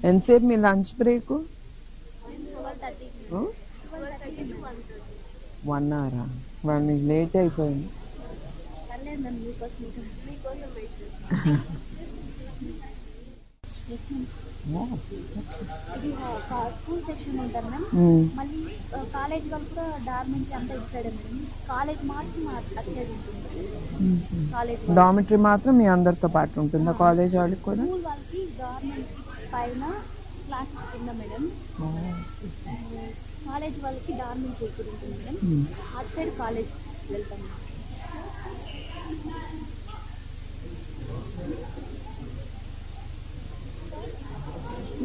ఎంతసేపు మీ lunch break? 1 అవరా? వాళ్ళు లేట్ అయిపోయింది. ఇది స్కూల్ సెక్షన్ ఉంటారు మ్యామ్. మళ్ళీ కాలేజ్ వాళ్ళు కూడా డార్మెంటరీ అంతా ఇటు సైడ్ మేడం. కాలేజ్ మాత్రం అటు సైడ్ ఉంటుంది. కాలేజ్ డార్మెంటరీ మాత్రం మీ అందరితో పాటు ఉంటుందా కాలేజ్ వాళ్ళకి కూడా? స్కూల్ వాళ్ళకి డార్మెంటరీ పైన క్లాసెస్ కింద మేడం. కాలేజ్ వాళ్ళకి డార్మెంటరీ ఇక్కడ ఉంటుంది మేడం. అటు సైడ్ కాలేజ్ వెళ్తాం.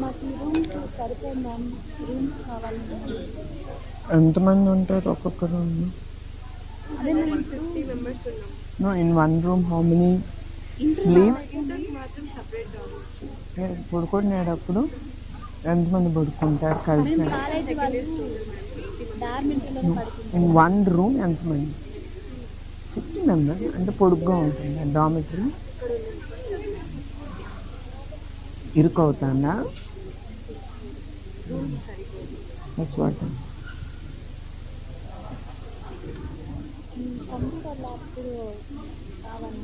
మాకు ఈ రూమ్స్ సరిపోయింది మ్యామ్. రూమ్స్ కావాలి. ఎంతమంది ఉంటారు ఒక్కొక్క రూమ్? అదే మేము 50 మెంబర్స్ ఉన్నాం. No, in one room how many sleep? పడుకునేటప్పుడు ఎంతమంది పడుకుంటారు కలిసి? కాలేజ్ వాళ్ళు డార్మెంటరీలో పడుకుంటారు. ఇన్ వన్ రూమ్ ఎంతమంది? 50 మెంబర్స్ అంటే పొడుగ్గా ఉంటుంది డార్మెంటరీ. ఇరుకు అవుతుందా? That's what. కంప్యూటర్ ల్యాబ్స్ కావాలి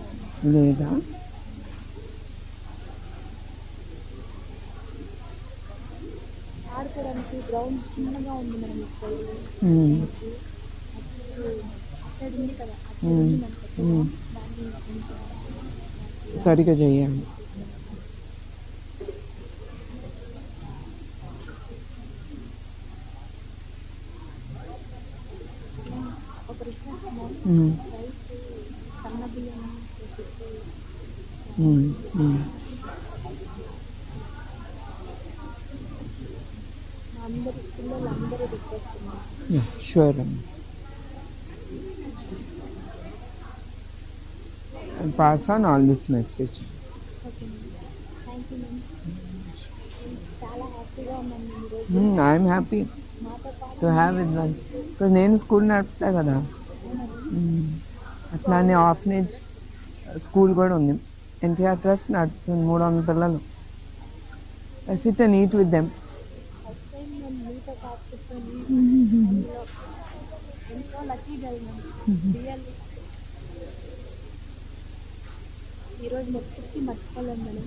లేదా? ఆడుకోవడానికి గ్రౌండ్ చిన్నగా ఉంది మనం ఇటు సైడ్. సైడ్ ఉంది కదా, సరిగా చేయాలి. ఒక రిక్వెస్ట్ మ్యామ్. సన్న బియ్యం అందరి పిల్లలు అందరూ request ma'am. Sure. Pass on all this message. Okay ma'am. Thank you ma'am. చాలా హ్యాపీగా ఉన్నాను ఈరోజు. ఐఎమ్ హ్యాపీ మాతో పాటు టు హ్యావ్ విత్ లంచ్. నేను స్కూల్ నడుపుతా కదా, అట్లానే ఆర్ఫనేజ్ స్కూల్ కూడా ఉంది. ఎన్టీఆర్ ట్రస్ట్ నడుపుతుంది. 300 పిల్లలు. I SIT and eat with them. First time నేను మీతో పాటు కూర్చొని ఎంతో లక్కీ గర్ల్ మ్యామ్. రియల్లీ ఈరోజు మొత్తం మర్చిపోలేము మేడం.